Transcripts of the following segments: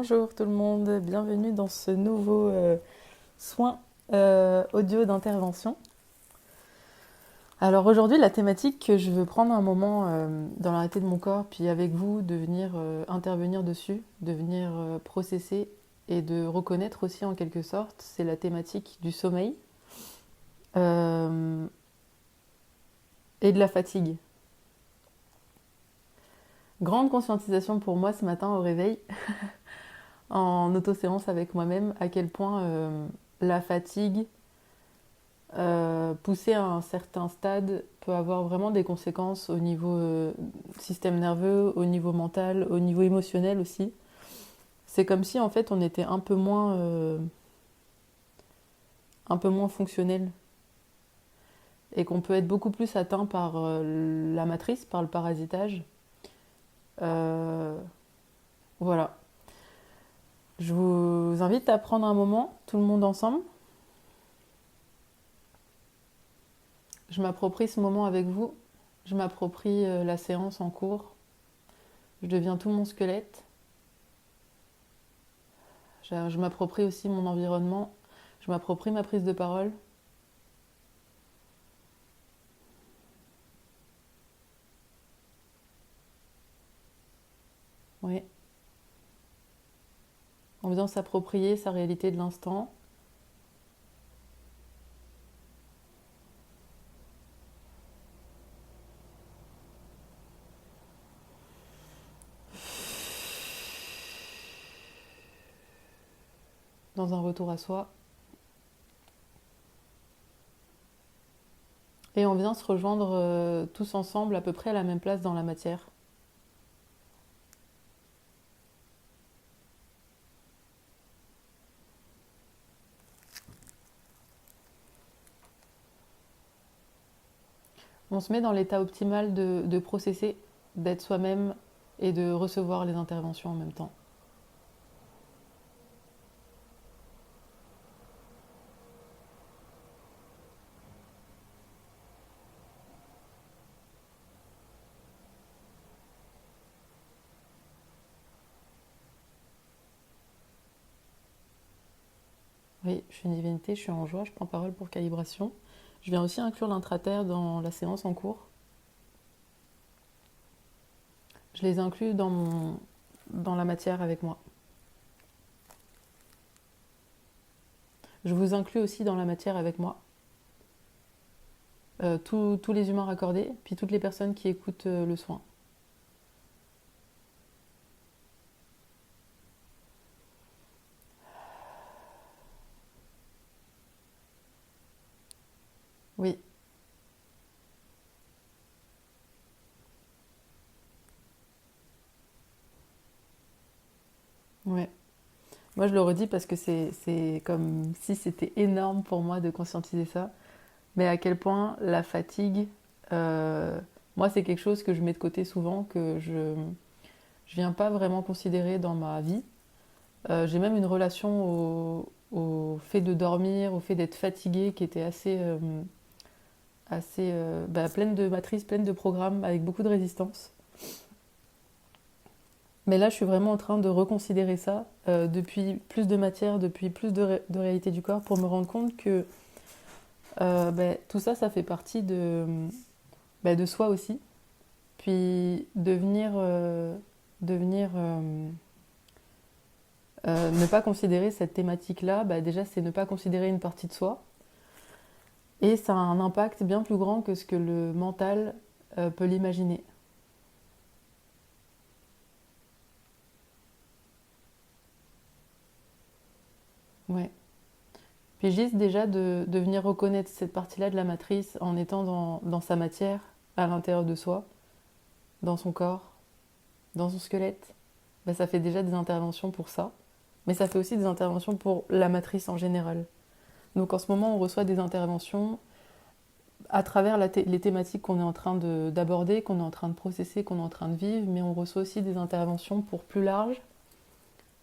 Bonjour tout le monde, bienvenue dans ce nouveau soin audio d'intervention. Alors aujourd'hui, la thématique que je veux prendre un moment dans l'arrêté de mon corps, puis avec vous, de venir intervenir dessus, de venir processer et de reconnaître aussi en quelque sorte, c'est la thématique du sommeil euh, et de la fatigue. Grande conscientisation pour moi ce matin au réveil, en auto-séance avec moi-même, à quel point la fatigue poussé à un certain stade peut avoir vraiment des conséquences au niveau système nerveux, au niveau mental, au niveau émotionnel aussi. C'est comme si en fait on était un peu moins fonctionnel et qu'on peut être beaucoup plus atteint par la matrice, par le parasitage. Euh, voilà. Je vous invite à prendre un moment, tout le monde ensemble. Je m'approprie ce moment avec vous. Je m'approprie la séance en cours. Je deviens tout mon squelette. Je m'approprie aussi mon environnement, je m'approprie ma prise de parole. Oui. En faisant s'approprier sa réalité de l'instant. Dans un retour à soi. Et on vient se rejoindre tous ensemble à peu près à la même place dans la matière. On se met dans l'état optimal de processer, d'être soi-même et de recevoir les interventions en même temps. Oui, je suis une divinité, je suis en joie, je prends parole pour calibration. Je viens aussi inclure l'intraterre dans la séance en cours. Je les inclus dans la matière avec moi. Je vous inclus aussi dans la matière avec moi. Tous les humains raccordés, puis toutes les personnes qui écoutent le soin. Oui, ouais. Moi, je le redis parce que c'est comme si c'était énorme pour moi de conscientiser ça. Mais à quel point la fatigue, euh, moi, c'est quelque chose que je mets de côté souvent, que je viens pas vraiment considérer dans ma vie. J'ai même une relation au fait de dormir, au fait d'être fatiguée qui était assez pleine de matrices, pleine de programmes, avec beaucoup de résistance. Mais là, je suis vraiment en train de reconsidérer ça depuis plus de matière, depuis plus de réalité du corps, pour me rendre compte que tout ça, ça fait partie de soi aussi. Puis de venir ne pas considérer cette thématique-là, déjà, c'est ne pas considérer une partie de soi. Et ça a un impact bien plus grand que ce que le mental peut l'imaginer. Ouais. Puis juste déjà de venir reconnaître cette partie-là de la matrice en étant dans sa matière, à l'intérieur de soi, dans son corps, dans son squelette, ça fait déjà des interventions pour ça. Mais ça fait aussi des interventions pour la matrice en général. Donc en ce moment, on reçoit des interventions à travers les thématiques qu'on est en train d'aborder, qu'on est en train de processer, qu'on est en train de vivre, mais on reçoit aussi des interventions pour plus large,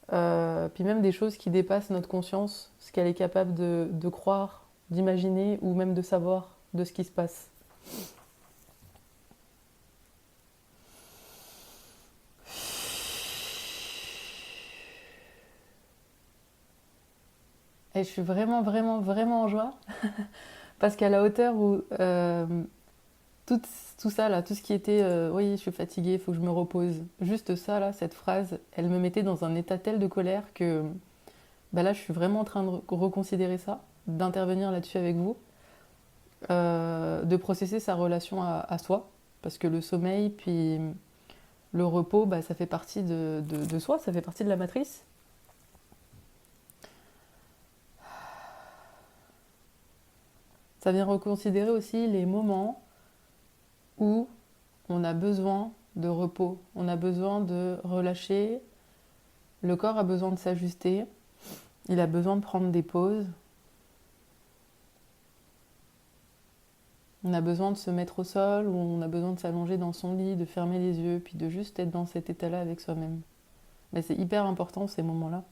puis même des choses qui dépassent notre conscience, ce qu'elle est capable de croire, d'imaginer ou même de savoir de ce qui se passe. Et je suis vraiment, vraiment, vraiment en joie. Parce qu'à la hauteur où tout, tout ça, là, tout ce qui était oui, je suis fatiguée, il faut que je me repose. Juste ça, là, cette phrase, elle me mettait dans un état tel de colère que bah là, je suis vraiment en train de reconsidérer ça, d'intervenir là-dessus avec vous, de processer sa relation à soi. Parce que le sommeil, puis le repos, bah, ça fait partie de soi, ça fait partie de la matrice. Ça vient reconsidérer aussi les moments où on a besoin de repos, on a besoin de relâcher, le corps a besoin de s'ajuster, il a besoin de prendre des pauses, on a besoin de se mettre au sol ou on a besoin de s'allonger dans son lit, de fermer les yeux, puis de juste être dans cet état-là avec soi-même. Mais c'est hyper important ces moments-là.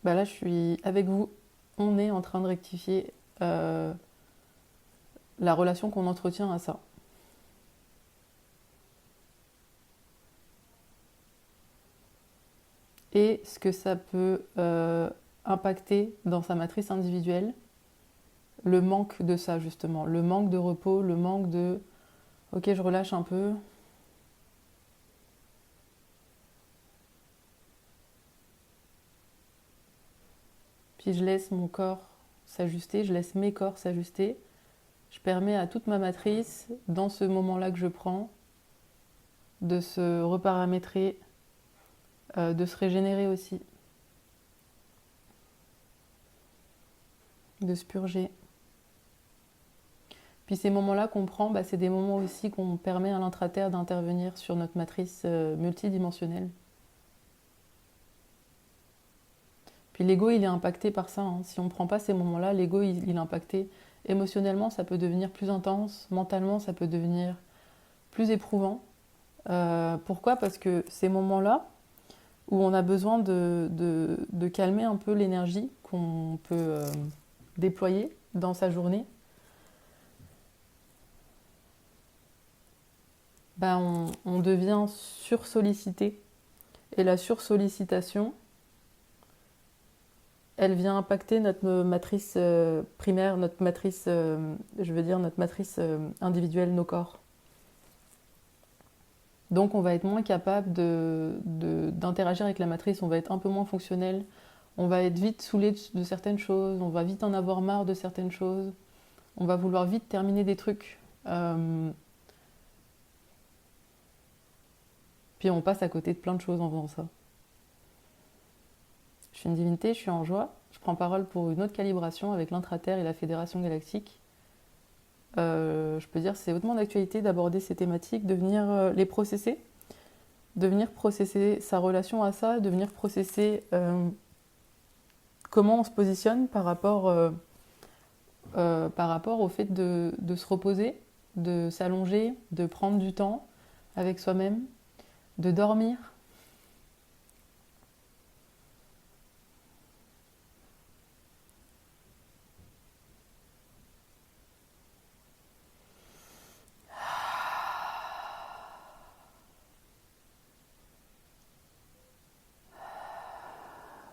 Bah là, je suis avec vous, on est en train de rectifier la relation qu'on entretient à ça. Et ce que ça peut impacter dans sa matrice individuelle, le manque de ça justement, le manque de repos, le manque de ok je relâche un peu, puis je laisse mon corps s'ajuster, je laisse mes corps s'ajuster, je permets à toute ma matrice, dans ce moment-là que je prends, de se reparamétrer, de se régénérer aussi, de se purger. Puis ces moments-là qu'on prend, bah, c'est des moments aussi qu'on permet à l'intraterre d'intervenir sur notre matrice multidimensionnelle. Puis l'ego, il est impacté par ça, hein. Si on ne prend pas ces moments-là, l'ego, il est impacté. Émotionnellement, ça peut devenir plus intense. Mentalement, ça peut devenir plus éprouvant. Pourquoi? Parce que ces moments-là, où on a besoin de calmer un peu l'énergie qu'on peut déployer dans sa journée, ben on devient sursollicité. Et la sursollicitation, elle vient impacter notre matrice primaire, notre matrice, je veux dire notre matrice individuelle, nos corps. Donc on va être moins capable d'interagir avec la matrice, on va être un peu moins fonctionnel, on va être vite saoulé de certaines choses, on va vite en avoir marre de certaines choses, on va vouloir vite terminer des trucs. Puis on passe à côté de plein de choses en faisant ça. Je suis une divinité, je suis en joie, je prends parole pour une autre calibration avec l'intraterre et la Fédération Galactique. Je peux dire que c'est hautement d'actualité d'aborder ces thématiques, de venir les processer, de venir processer sa relation à ça, de venir processer comment on se positionne par rapport au fait de se reposer, de s'allonger, de prendre du temps avec soi-même, de dormir.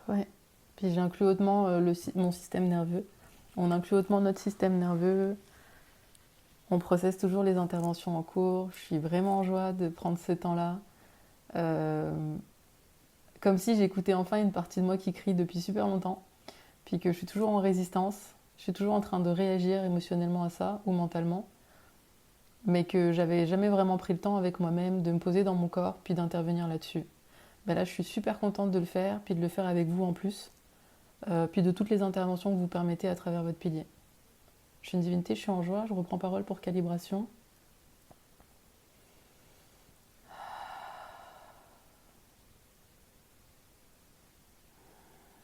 Ouais. Puis j'inclus hautement mon système nerveux. On inclut hautement notre système nerveux. On processe toujours les interventions en cours. Je suis vraiment en joie de prendre ce temps-là. Euh, Comme si j'écoutais enfin une partie de moi qui crie depuis super longtemps. Puis que je suis toujours en résistance. Je suis toujours en train de réagir émotionnellement à ça ou mentalement. Mais que j'avais jamais vraiment pris le temps avec moi-même de me poser dans mon corps puis d'intervenir là-dessus. Ben là, je suis super contente de le faire, puis de le faire avec vous en plus. Puis de toutes les interventions que vous permettez à travers votre pilier. Je suis une divinité, je suis en joie, je reprends parole pour calibration.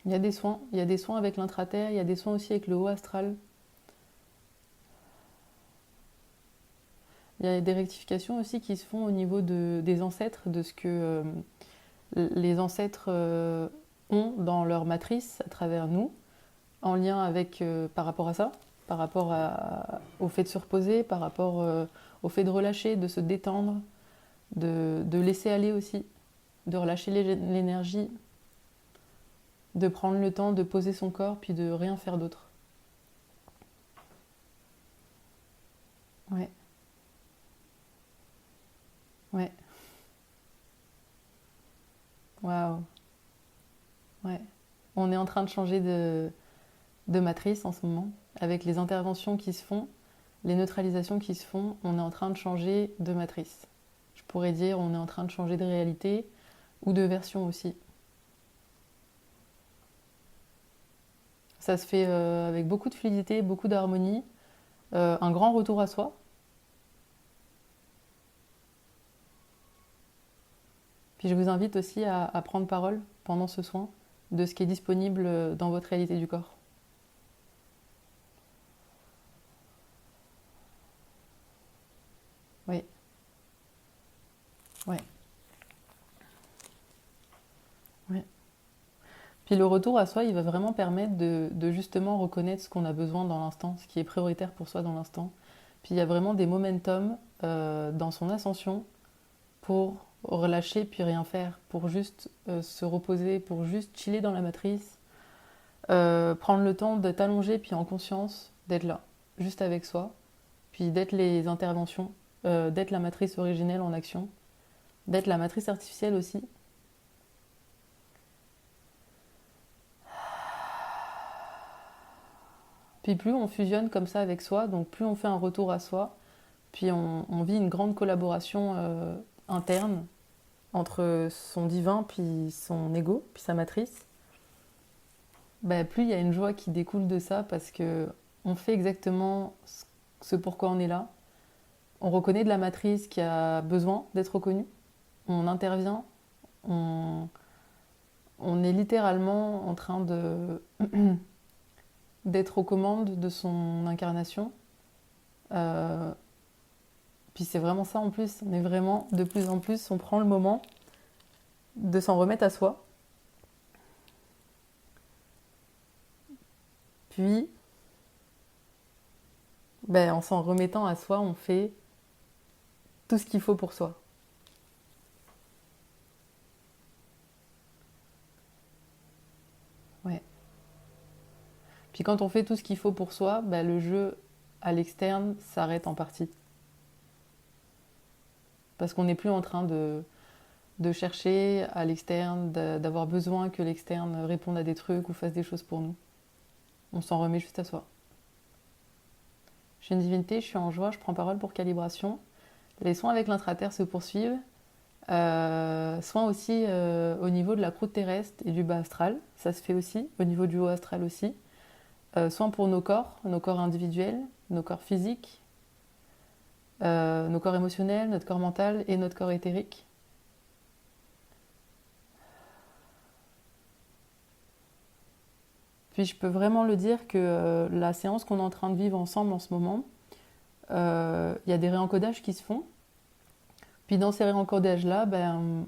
Il y a des soins avec l'intraterre, il y a des soins aussi avec le haut astral. Il y a des rectifications aussi qui se font au niveau des ancêtres, de ce que les ancêtres ont dans leur matrice à travers nous, en lien avec, par rapport à ça, par rapport au fait de se reposer, par rapport au fait de relâcher, de se détendre, de laisser aller aussi, de relâcher l'énergie. de prendre le temps de poser son corps puis de rien faire d'autre. Ouais, ouais, waouh, ouais. On est en train de changer de matrice en ce moment. Avec les interventions qui se font, les neutralisations qui se font, on est en train de changer de matrice. Je pourrais dire on est en train de changer de réalité ou de version aussi. Ça se fait avec beaucoup de fluidité, beaucoup d'harmonie, un grand retour à soi. Puis je vous invite aussi à prendre parole pendant ce soin de ce qui est disponible dans votre réalité du corps. Oui, ouais, ouais. Puis le retour à soi, il va vraiment permettre de justement reconnaître ce qu'on a besoin dans l'instant, ce qui est prioritaire pour soi dans l'instant. Puis il y a vraiment des momentum dans son ascension pour relâcher puis rien faire, pour juste se reposer, pour juste chiller dans la matrice, prendre le temps d'être allongé puis en conscience, d'être là, juste avec soi, puis d'être les interventions, d'être la matrice originelle en action, d'être la matrice artificielle aussi. Puis plus on fusionne comme ça avec soi, donc plus on fait un retour à soi, puis on vit une grande collaboration interne entre son divin, puis son ego, puis sa matrice, bah, plus il y a une joie qui découle de ça parce que on fait exactement ce pourquoi on est là. On reconnaît de la matrice qui a besoin d'être reconnue. On intervient. On, on est littéralement en train d'être aux commandes de son incarnation. Euh, Puis c'est vraiment ça en plus. On est vraiment de plus en plus, on prend le moment de s'en remettre à soi. Puis, ben, en s'en remettant à soi, on fait tout ce qu'il faut pour soi. Ouais. Puis quand on fait tout ce qu'il faut pour soi, ben, le jeu à l'externe s'arrête en partie. Parce qu'on n'est plus en train de chercher à l'externe, d'avoir besoin que l'externe réponde à des trucs ou fasse des choses pour nous. On s'en remet juste à soi. Je suis une divinité, je suis en joie, je prends parole pour calibration. Les soins avec l'intraterre se poursuivent. Soins aussi au niveau de la croûte terrestre et du bas astral, ça se fait aussi, au niveau du haut astral aussi. Soins pour nos corps individuels, nos corps physiques, nos corps émotionnels, notre corps mental et notre corps éthérique. Puis je peux vraiment le dire que la séance qu'on est en train de vivre ensemble en ce moment, il y a des réencodages qui se font. Puis dans ces réencodages-là, ben,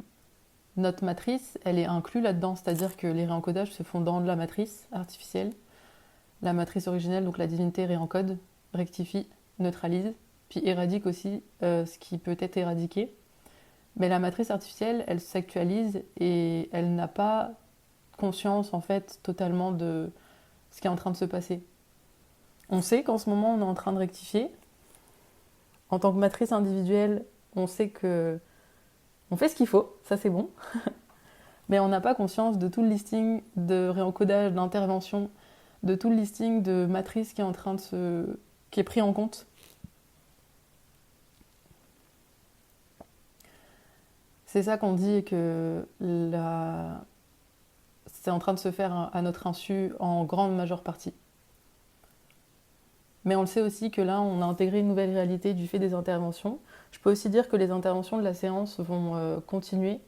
notre matrice, elle est inclue là-dedans. C'est-à-dire que les réencodages se font dans la matrice artificielle. La matrice originelle, donc la divinité réencode, rectifie, neutralise, puis éradique aussi ce qui peut être éradiqué. Mais la matrice artificielle, elle s'actualise et elle n'a pas conscience en fait totalement de ce qui est en train de se passer. On sait qu'en ce moment on est en train de rectifier. En tant que matrice individuelle, on sait que on fait ce qu'il faut, ça c'est bon. Mais on n'a pas conscience de tout le listing de réencodage, d'intervention, de tout le listing de matrices qui est en train de qui est pris en compte. C'est ça qu'on dit que c'est en train de se faire à notre insu en grande majeure partie. Mais on le sait aussi que là, on a intégré une nouvelle réalité du fait des interventions. Je peux aussi dire que les interventions de la séance vont continuer.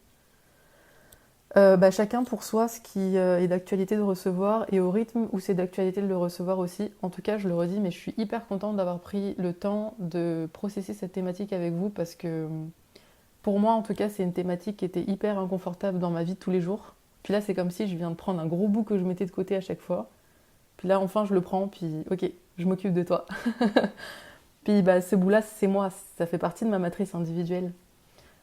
Chacun pour soi ce qui est d'actualité de recevoir et au rythme où c'est d'actualité de le recevoir aussi. En tout cas, je le redis, mais je suis hyper contente d'avoir pris le temps de processer cette thématique avec vous parce que pour moi, en tout cas, c'est une thématique qui était hyper inconfortable dans ma vie de tous les jours. Puis là, c'est comme si je viens de prendre un gros bout que je mettais de côté à chaque fois. Puis là, enfin, je le prends, puis ok, je m'occupe de toi. Puis bah, ce bout-là, c'est moi, ça fait partie de ma matrice individuelle.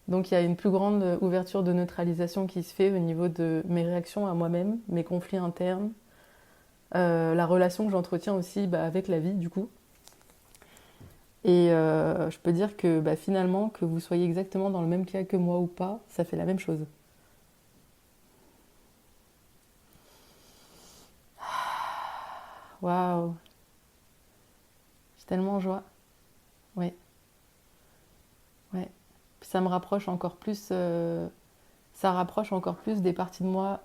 Donc il y a une plus grande ouverture de neutralisation qui se fait au niveau de mes réactions à moi-même, mes conflits internes, la relation que j'entretiens aussi avec la vie du coup. Et je peux dire que finalement, que vous soyez exactement dans le même cas que moi ou pas, ça fait la même chose. Waouh, j'ai tellement joie. Ouais, ouais. Puis ça me rapproche encore plus, ça rapproche encore plus des parties de moi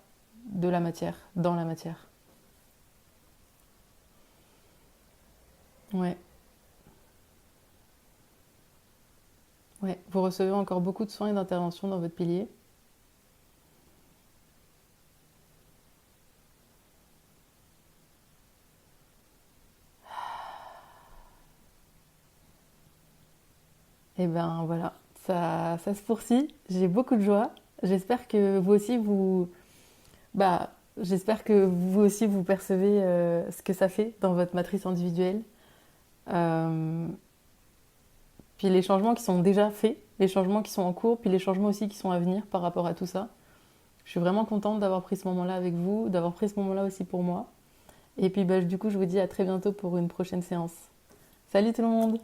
de la matière, dans la matière. Ouais, ouais. Vous recevez encore beaucoup de soins et d'interventions dans votre pilier. Et ben voilà, ça se poursuit. J'ai beaucoup de joie. J'espère que vous aussi bah, j'espère que vous aussi vous percevez ce que ça fait dans votre matrice individuelle. Euh, Puis les changements qui sont déjà faits, les changements qui sont en cours, puis les changements aussi qui sont à venir par rapport à tout ça. Je suis vraiment contente d'avoir pris ce moment-là avec vous, d'avoir pris ce moment-là aussi pour moi. Et puis du coup, je vous dis à très bientôt pour une prochaine séance. Salut tout le monde!